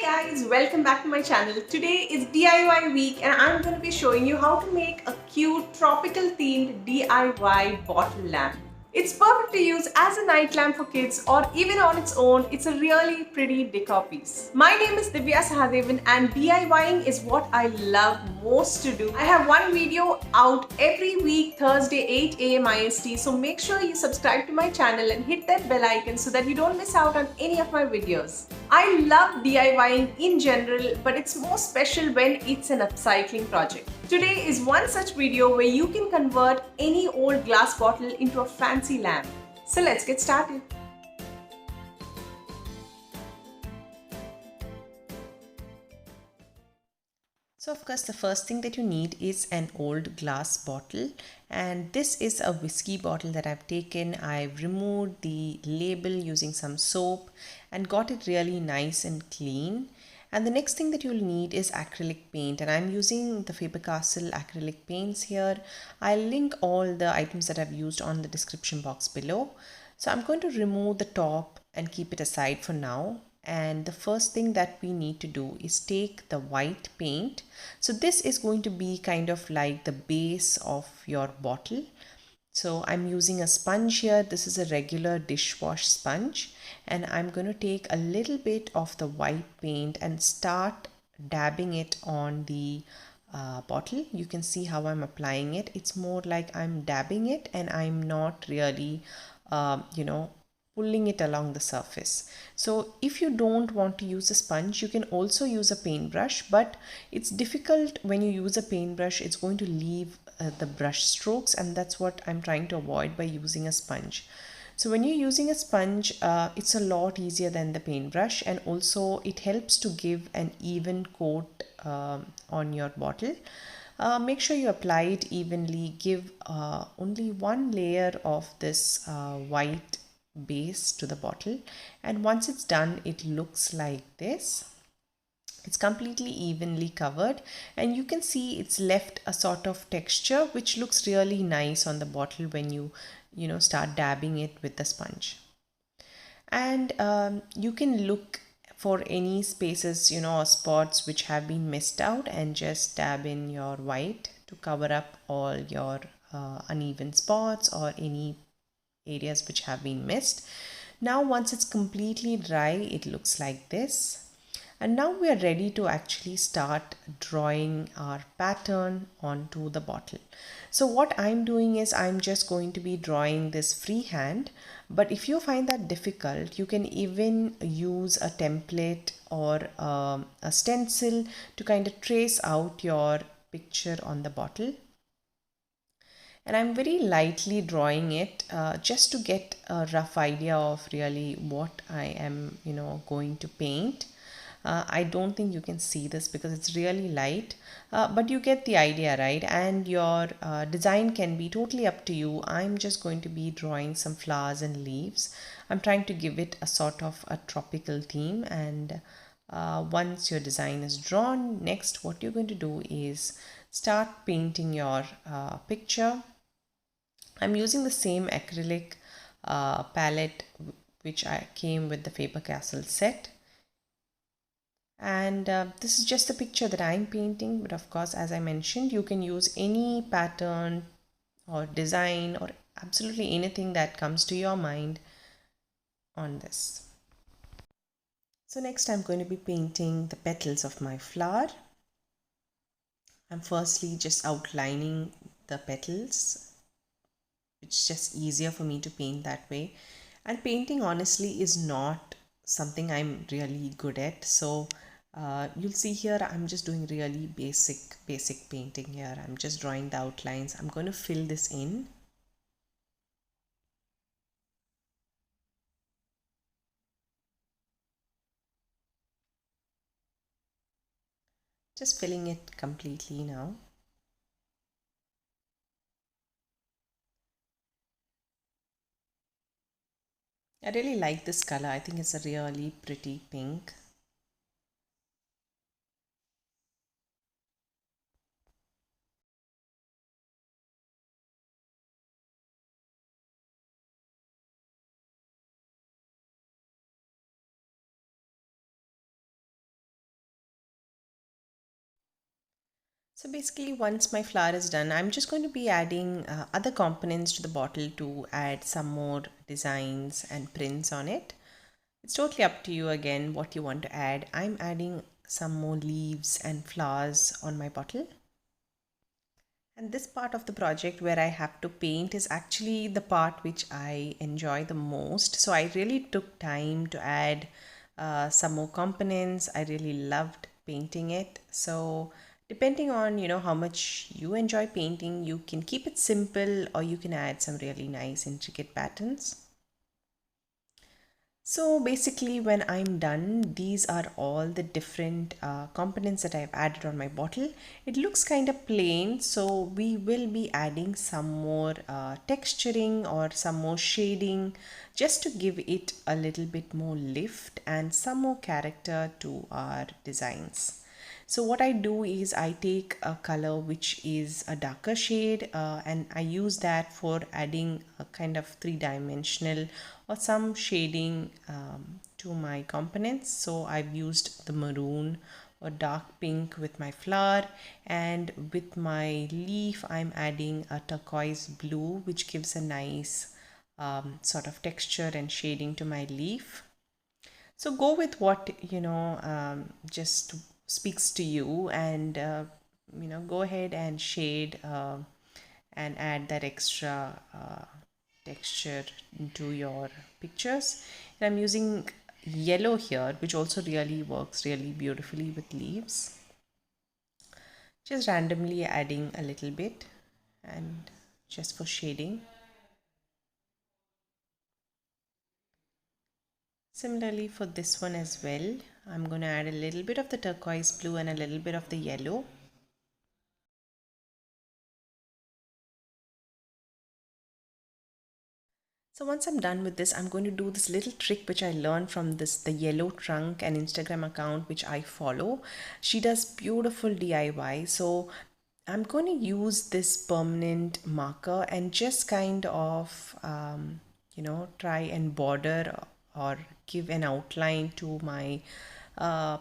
guys, welcome back to my channel. Today is DIY week and I'm going to be showing you how to make a cute tropical themed DIY bottle lamp. It's perfect to use as a night lamp for kids or even on its own. It's a really pretty decor piece. My name is Dhivya Sahadevan and DIYing is what I love most to do. I have one video out every week Thursday 8 a.m. IST, so make sure you subscribe to my channel and hit that bell icon so that you don't miss out on any of my videos. I love DIYing in general, but it's more special when it's an upcycling project. Today is one such video where you can convert any old glass bottle into a fancy lamp. So let's get started. So of course the first thing that you need is an old glass bottle, and this is a whiskey bottle that I've taken. I've removed the label using some soap and got it really nice and clean. And the next thing that you'll need is acrylic paint, and I'm using the Faber-Castell acrylic paints here. I'll link all the items that I've used on the description box below. So I'm going to remove the top and keep it aside for now. And the first thing that we need to do is take the white paint. So this is going to be kind of like the base of your bottle. So I'm using a sponge here. This is a regular dishwash sponge, and I'm going to take a little bit of the white paint and start dabbing it on the bottle. You can see how I'm applying it. It's more like I'm dabbing it and I'm not really pulling it along the surface. So if you don't want to use a sponge, you can also use a paintbrush, but it's difficult when you use a paintbrush. It's going to leave the brush strokes, and that's what I'm trying to avoid by using a sponge. So when you're using a sponge, it's a lot easier than the paintbrush, and also it helps to give an even coat on your bottle. Make sure you apply it evenly. Give only one layer of this white base to the bottle, and once it's done, it looks like this. It's completely evenly covered, and you can see it's left a sort of texture which looks really nice on the bottle when you start dabbing it with the sponge. And you can look for any spaces or spots which have been missed out and just dab in your white to cover up all your uneven spots or any areas which have been missed. Now once it's completely dry, it looks like this. And now we are ready to actually start drawing our pattern onto the bottle. So what I'm doing is I'm just going to be drawing this freehand, but if you find that difficult, you can even use a template or a stencil to kind of trace out your picture on the bottle. And I'm very lightly drawing it just to get a rough idea of really what I am going to paint. I don't think you can see this because it's really light, but you get the idea, right? And your design can be totally up to you. I'm just going to be drawing some flowers and leaves. I'm trying to give it a sort of a tropical theme, and once your design is drawn, next what you're going to do is start painting your picture. I'm using the same acrylic palette which I came with the Faber-Castell set. And this is just the picture that I'm painting, but of course, as I mentioned, you can use any pattern or design or absolutely anything that comes to your mind on this. So next I'm going to be painting the petals of my flower. I'm firstly just outlining the petals. It's just easier for me to paint that way. And painting honestly is not something I'm really good at. So you'll see here I'm just doing really basic painting here. I'm just drawing the outlines. I'm going to fill this in. Just filling it completely now. I really like this color. I think it's a really pretty pink. So basically, once my flower is done, I'm just going to be adding other components to the bottle to add some more designs and prints on it. It's totally up to you again what you want to add. I'm adding some more leaves and flowers on my bottle. And this part of the project where I have to paint is actually the part which I enjoy the most. So I really took time to add some more components. I really loved painting it. So depending on how much you enjoy painting, you can keep it simple or you can add some really nice intricate patterns. So basically when I'm done, these are all the different components that I've added on my bottle. It looks kind of plain, so we will be adding some more texturing or some more shading just to give it a little bit more lift and some more character to our designs. So what I do is I take a color which is a darker shade and I use that for adding a kind of three-dimensional or some shading to my components. So I've used the maroon or dark pink with my flower, and with my leaf I'm adding a turquoise blue which gives a nice sort of texture and shading to my leaf. So go with what just speaks to you, and go ahead and shade and add that extra texture into your pictures. And I'm using yellow here, which also really works really beautifully with leaves. Just randomly adding a little bit and just for shading. Similarly for this one as well, I'm going to add a little bit of the turquoise blue and a little bit of the yellow. So once I'm done with this, I'm going to do this little trick which I learned from the Yellow Trunk, an Instagram account which I follow. She does beautiful DIY. So I'm going to use this permanent marker and just kind of try and border or give an outline to my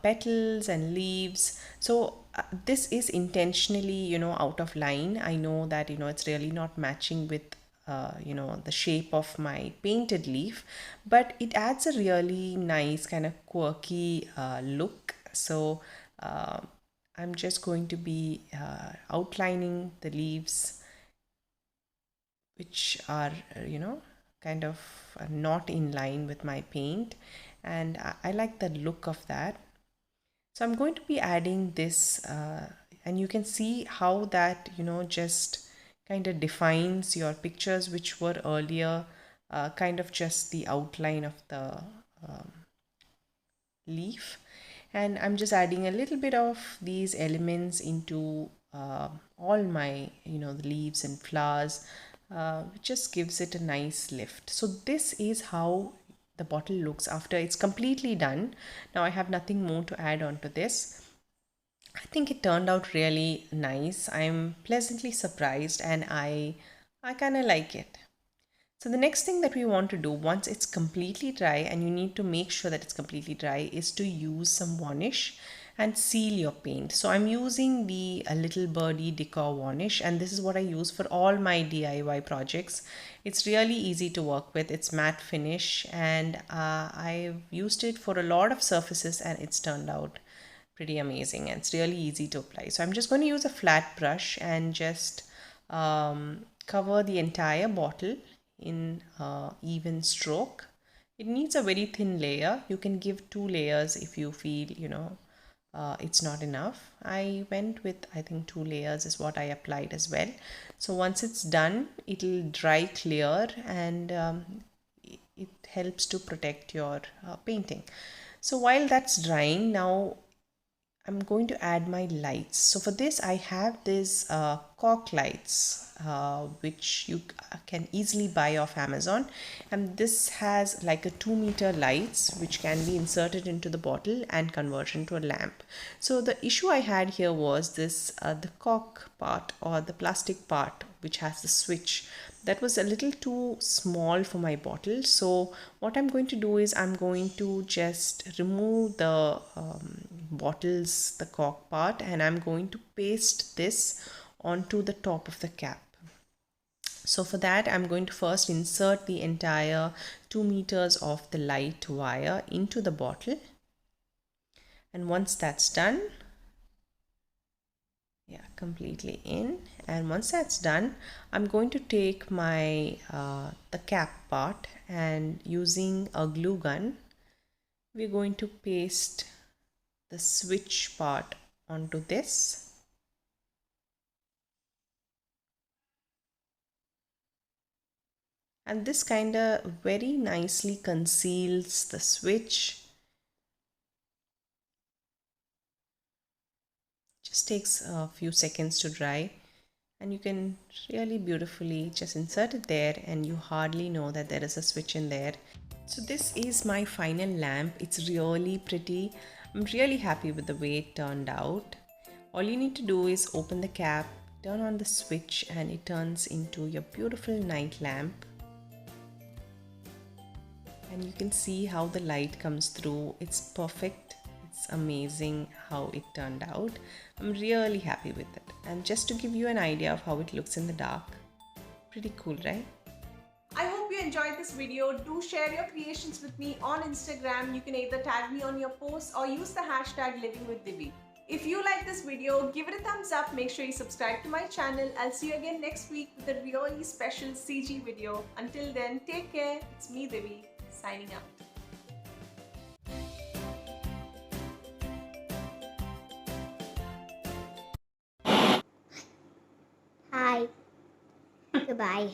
petals and leaves. So this is intentionally out of line. I know that it's really not matching with the shape of my painted leaf, but it adds a really nice kind of quirky look. So I'm just going to be outlining the leaves which are kind of not in line with my paint, and I like the look of that. So I'm going to be adding this and you can see how that just kind of defines your pictures, which were earlier kind of just the outline of the leaf. And I'm just adding a little bit of these elements into all my the leaves and flowers, which just gives it a nice lift. So this is how the bottle looks after it's completely done. Now I have nothing more to add on to this. I think it turned out really nice. I'm pleasantly surprised, and I kind of like it. So the next thing that we want to do once it's completely dry, and you need to make sure that it's completely dry, is to use some varnish and seal your paint. So I'm using the Little Birdie Decor Varnish, and this is what I use for all my DIY projects. It's really easy to work with. It's matte finish, and I've used it for a lot of surfaces and it's turned out pretty amazing, and it's really easy to apply. So I'm just going to use a flat brush and just cover the entire bottle in even stroke. It needs a very thin layer. You can give 2 layers if you feel it's not enough. I went with, I think, 2 layers is what I applied as well. So once it's done, it'll dry clear, and it helps to protect your painting. So while that's drying, now I'm going to add my lights. So for this I have this cork lights which you can easily buy off Amazon, and this has like a 2 meter lights which can be inserted into the bottle and conversion to a lamp. So the issue I had here was this the cork part or the plastic part which has the switch, that was a little too small for my bottle. So what I'm going to do is I'm going to just remove the bottles, the cork part, and I'm going to paste this onto the top of the cap. So for that, I'm going to first insert the entire 2 meters of the light wire into the bottle. And once that's done, completely in, and once that's done, I'm going to take my the cap part, and using a glue gun, we're going to paste the switch part onto this. And this kind of very nicely conceals the switch. Just takes a few seconds to dry, and you can really beautifully just insert it there, and you hardly know that there is a switch in there. So this is my final lamp. It's really pretty. I'm really happy with the way it turned out. All you need to do is open the cap, turn on the switch, and it turns into your beautiful night lamp. And you can see how the light comes through. It's perfect. It's amazing how it turned out. I'm really happy with it. And just to give you an idea of how it looks in the dark, pretty cool, right? I hope you enjoyed this video. Do share your creations with me on Instagram. You can either tag me on your posts or use the hashtag livingwithdhivi. If you like this video, give it a thumbs up. Make sure you subscribe to my channel. I'll see you again next week with a really special CG video. Until then, take care. It's me, Divi, signing out. Hi. Goodbye.